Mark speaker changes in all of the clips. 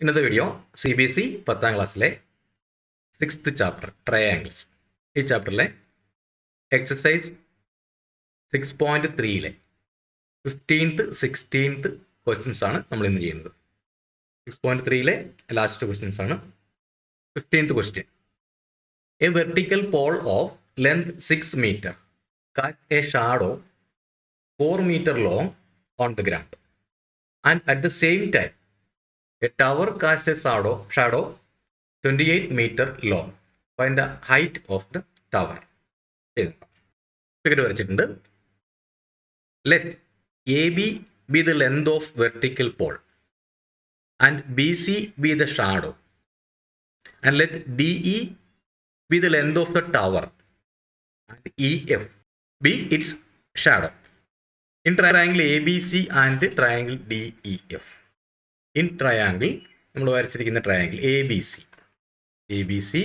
Speaker 1: ഇന്നത്തെ video CBSE 10ാം ക്ലാസ്സിലെ 6th chapter triangles. ഈ ചാപ്റ്ററിലെ എക്സസൈസ് 6.3ലെ 15th 16th ക്വസ്റ്റ്യൻസ് ആണ് നമ്മൾ ഇന്ന് ചെയ്യുന്നത്. 6.3ലെ ലാസ്റ്റ് ക്വസ്റ്റ്യൻസ് ആണ്. 15th question: a vertical pole of length 6 meter casts a shadow 4 meter long on the ground, and at the same time a tower casts a shadow 28 meter long. Find the height of the tower. Figure വരച്ചിട്ടുണ്ട്. Let AB be the length of vertical pole and BC be the shadow, and let DE be the length of the tower and EF be its shadow in triangle ABC and triangle DEF. In triangle നമ്മൾ വരച്ചിരിക്കുന്ന triangle A B C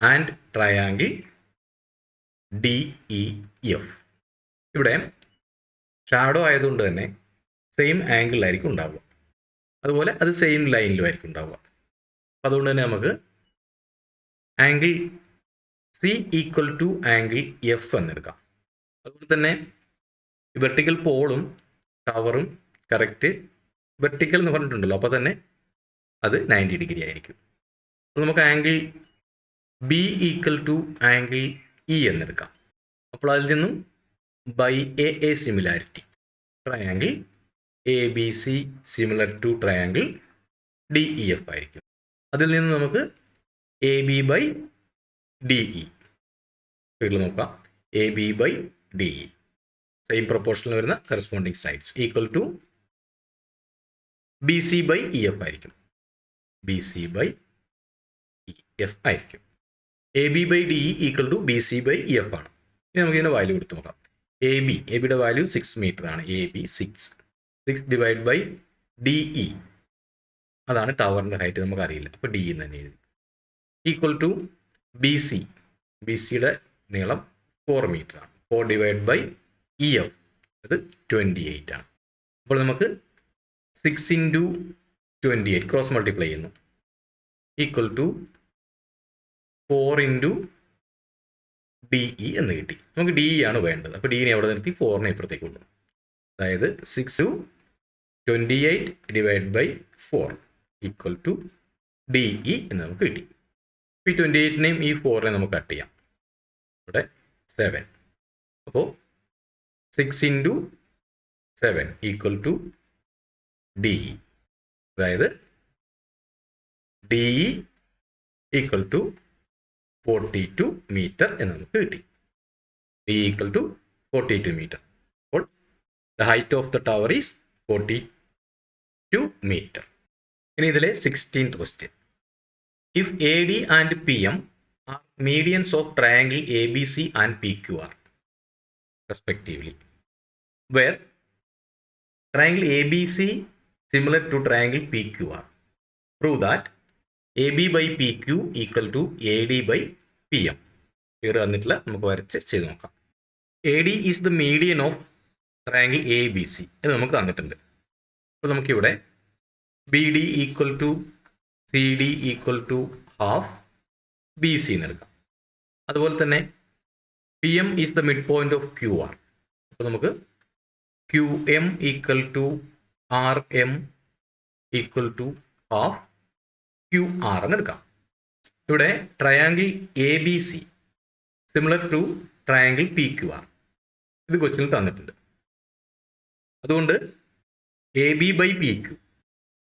Speaker 1: and triangle DEF. ഇവിടെ shadow ആയതുകൊണ്ട് തന്നെ same ആംഗിളിലായിരിക്കും ഉണ്ടാവുക, അതുപോലെ അത് same ലൈനിലുമായിരിക്കും ഉണ്ടാവുക. അപ്പം അതുകൊണ്ട് തന്നെ നമുക്ക് angle C equal to angle F എന്നെടുക്കാം. അതുപോലെ തന്നെ വെർട്ടിക്കൽ പോളും ടവറും കറക്റ്റ് വെർട്ടിക്കൽ എന്ന് പറഞ്ഞിട്ടുണ്ടല്ലോ, അപ്പോൾ തന്നെ അത് 90 ഡിഗ്രി ആയിരിക്കും. അപ്പോൾ നമുക്ക് angle B equal to angle E എന്നെടുക്കാം. അപ്പോൾ അതിൽ നിന്നും by a similarity triangle ABC similar to triangle DEF ആയിരിക്കും. അതിൽ നിന്ന് നമുക്ക് AB ബൈ DE വീട്ടിൽ നോക്കാം. AB ബൈ DE സെയിം പ്രൊപ്പോർഷനിൽ വരുന്ന corresponding sides equal to BC by EF ആയിരിക്കും. BC ബൈ EF ആയിരിക്കും. AB by DE equal to BC by EF ആണ്. ഇനി നമുക്ക് ഇതിൻ്റെ വാല്യൂ കൊടുത്ത് നോക്കാം. എബിയുടെ വാല്യൂ 6 മീറ്റർ ആണ്. AB 6 ഡിവൈഡ് ബൈ DE അതാണ് ടവറിൻ്റെ ഹൈറ്റ്, നമുക്ക് അറിയില്ല, അപ്പോൾ DE എന്ന് തന്നെ എഴുതി. ഈക്വൽ ടു BCയുടെ നീളം 4 മീറ്റർ ആണ്. 4 ഡിവൈഡ് ബൈ EF അത് 28 ആണ്. അപ്പോൾ നമുക്ക് 6 ഇൻറ്റു 28 ക്രോസ് മൾട്ടിപ്ലൈ ചെയ്യുന്നു ഈക്വൽ ടു 4 ഇൻറ്റു DE എന്ന് കിട്ടി. നമുക്ക് DE ആണ് വേണ്ടത്, അപ്പോൾ DE എവിടെ നിർത്തി 4 ഇപ്പുറത്തേക്ക് കൊണ്ടു. അതായത് 6 to 28 divide by 4 equal to DE എന്ന് നമുക്ക് കിട്ടി. ഈ 28നെയും ഈ 4നെയും നമുക്ക് കട്ട് ചെയ്യാം. ഇവിടെ 7, അപ്പോൾ 6 ഇൻറ്റു 7 ഈക്വൽ ടു DE, അതായത് DE ഈക്വൽ ടു 42 മീറ്റർ എന്ന് നമുക്ക് കിട്ടി. DE equal to 42 metre. അപ്പോൾ the height of the tower is 42 metre. ഇനി ഇതിലെ 16th question: if AD and PM are medians of triangle ABC and PQR respectively, where triangle ABC similar to triangle PQR, prove that AB by PQ equal to AD by PM. here വന്നിട്ടില്ല, നമുക്ക് വരച്ച് ചെയ്ത് നോക്കാം. AD is the median of triangle ABC എന്ന് നമുക്ക് തന്നിട്ടുണ്ട്. അപ്പോൾ നമുക്കിവിടെ BD equal to CD equal to half BC എന്ന് എടുക്കാം. അതുപോലെ തന്നെ PM is the midpoint of QR. അപ്പോൾ നമുക്ക് QM equal to RM equal to half QR എന്ന് എടുക്കാം. ഇവിടെ triangle ABC similar to triangle PQR ഇത് ക്വസ്റ്റ്യനിൽ തന്നിട്ടുണ്ട്. അതുകൊണ്ട് AB by PQ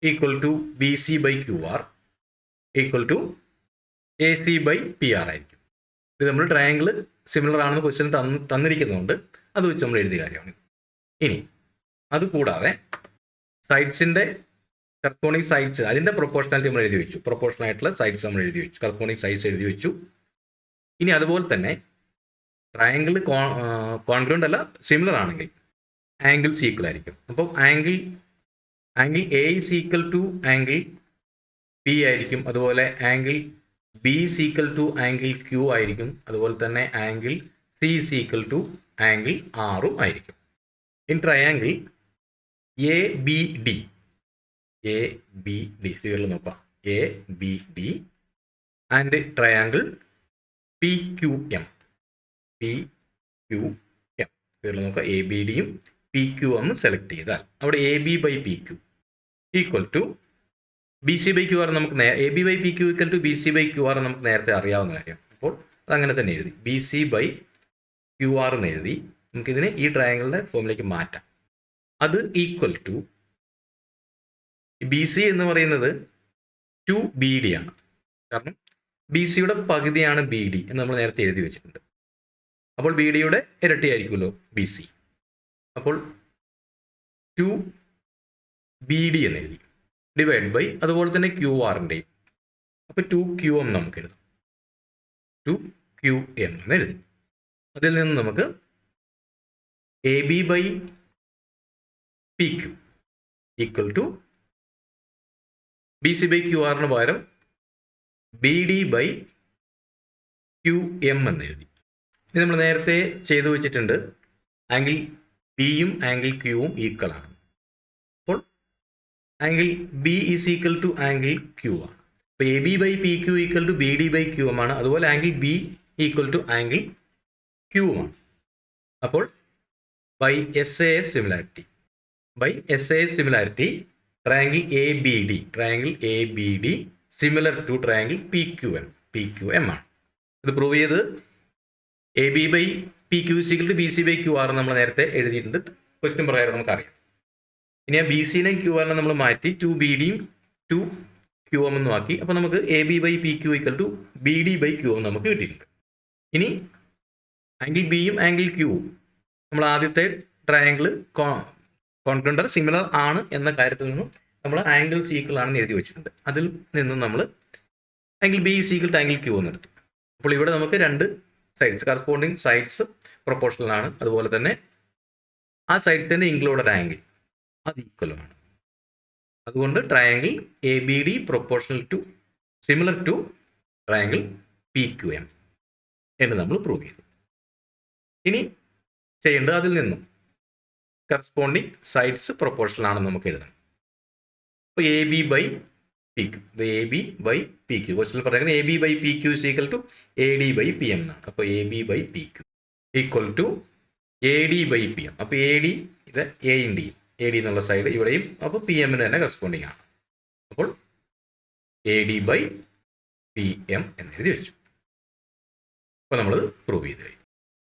Speaker 1: equal to BC by QR equal to AC by PR ആയിരിക്കും. ഇത് നമ്മൾ ട്രയാങ്കിൾ സിമിലർ ആണെന്ന് ക്വസ്റ്റ്യൻ തന്നിരിക്കുന്നതുകൊണ്ട് അത് വെച്ച് നമ്മൾ എഴുതിയ കാര്യമാണ്. ഇനി അതുകൂടാതെ സൈഡ്സിൻ്റെ കറസ്പോണ്ടിങ് സൈഡ്സ് അതിൻ്റെ പ്രൊപ്പോർഷണാലിറ്റി നമ്മൾ എഴുതി വെച്ചു. പ്രൊപ്പോർഷണൽ ആയിട്ടുള്ള സൈഡ്സ് നമ്മൾ എഴുതി വെച്ചു, കറസ്പോണ്ടിങ് സൈഡ്സ് എഴുതി വെച്ചു. ഇനി അതുപോലെ തന്നെ ട്രയാങ്കിൾ കോൺഗ്രൻ്റ് അല്ല സിമിലർ ആണെങ്കിൽ ആംഗിൾസ് ഈക്വൽ ആയിരിക്കും. അപ്പോൾ angle A is equal to angle P ആയിരിക്കും. അതുപോലെ angle B is equal to angle Q ആയിരിക്കും. അതുപോലെ തന്നെ angle C is equal to angle R ആയിരിക്കും. In triangle ABD A B D ഫിഗറിൽ നോക്കാം, A B D and triangle P Q M. P Q M ഫിഗറിൽ നോക്കാം, A B ഡിയും P Q എമ്മും സെലക്ട് ചെയ്താൽ അവിടെ A B by P Q equal to B C by Q R നമുക്ക് A B by P Q equal to B C by Q R നമുക്ക് നേരത്തെ അറിയാവുന്ന കാര്യം. അപ്പോൾ അതങ്ങനെ തന്നെ എഴുതി, B C by Q R എന്ന് എഴുതി. നമുക്കിതിനെ ഈ ട്രയാങ്കിളിൻ്റെ ഫോമിലേക്ക് മാറ്റാം. അത് ഈക്വൽ ടു ബി സി എന്ന് പറയുന്നത് 2BD ആണ്. കാരണം ബി സിയുടെ പകുതിയാണ് ബി ഡി എന്ന് നമ്മൾ നേരത്തെ എഴുതി വെച്ചിട്ടുണ്ട്. അപ്പോൾ ബി ഡിയുടെ ഇരട്ടിയായിരിക്കുമല്ലോ ബി സി. അപ്പോൾ 2BD എന്ന് എഴുതി, ഡിവൈഡ് ബൈ അതുപോലെ തന്നെ ക്യു ആറിൻ്റെയും. അപ്പോൾ 2QM നമുക്ക് എഴുതാം, 2QM എന്ന് എഴുതി. അതിൽ നിന്ന് നമുക്ക് A B by P Q equal to B C by Q ആറിന് പകരം B D by Q M എന്ന് എഴുതി. ഇത് നമ്മൾ നേരത്തെ ചെയ്തു വെച്ചിട്ടുണ്ട്, ആംഗിൾ ബിയും ആംഗിൾ ക്യൂവും ഈക്വൽ ആണ്. അപ്പോൾ angle B is equal to angle Q ആണ്. അപ്പോൾ A B by P Q equal to B D by Q M ആണ്. അതുപോലെ angle B equal to angle Q ആണ്. അപ്പോൾ by S A S similarity triangle A B D similar to triangle P Q M ആണ്. ഇത് prove ചെയ്ത് A B by P Q equal to B C by Q R നമ്മൾ നേരത്തെ എഴുതിയിട്ടുണ്ട്, question പ്രകാരം നമുക്കറിയാം. ഇനി ആ ബി സിനെയും ക്യു ആറിനെ നമ്മൾ മാറ്റി 2BDയും 2QM എന്നും ആക്കി. അപ്പോൾ നമുക്ക് A B by P Q equal to B D by Q M നമുക്ക് കിട്ടിയിട്ടുണ്ട്. ഇനി ആംഗിൾ ബിയും ആംഗിൾ ക്യൂവും നമ്മൾ ആദ്യത്തെ ട്രയാങ്കിൾ കോൺഗ്രണ്ടർ സിമിലർ ആണ് എന്ന കാര്യത്തിൽ നിന്നും നമ്മൾ ആംഗിൾസ് ഈക്വൽ ആണെന്ന് എഴുതി വെച്ചിട്ടുണ്ട്. അതിൽ നിന്നും നമ്മൾ angle B is equal to angle Q എന്ന് എടുത്തു. അപ്പോൾ ഇവിടെ നമുക്ക് രണ്ട് സൈഡ്സ് കറസ്പോണ്ടിങ് സൈഡ്സ് പ്രൊപ്പോർഷണൽ ആണ്. അതുപോലെ തന്നെ ആ സൈഡ്സിൻ്റെ ഇൻക്ലൂഡഡ് ആംഗിൾ അത് ഈക്വലുമാണ്. അതുകൊണ്ട് triangle A B D similar to triangle P Q M എന്ന് നമ്മൾ പ്രൂവ് ചെയ്തു. ഇനി ചെയ്യേണ്ടത് അതിൽ നിന്നും കറസ്പോണ്ടിങ് സൈഡ്സ് പ്രൊപ്പോർഷണൽ ആണെന്ന് നമുക്ക് എഴുതണം. അപ്പോൾ A B by P Q, A B by P Q ക്വസ്റ്റനിൽ പറയുന്നത് A B by P Q is equal to A D by P M എന്നാണ്. അപ്പോൾ A B by P Q equal to A D by P M. അപ്പോൾ A D ഇത് എയും ഡിയും, A D എന്നുള്ള side ഇവിടെയും, അപ്പോൾ പി എമ്മിന് തന്നെ കറസ്പോണ്ടിങ് ആണ്. അപ്പോൾ A D by P M എന്ന് എഴുതി വെച്ചു. അപ്പോൾ നമ്മൾ പ്രൂവ് ചെയ്ത് കഴിഞ്ഞു.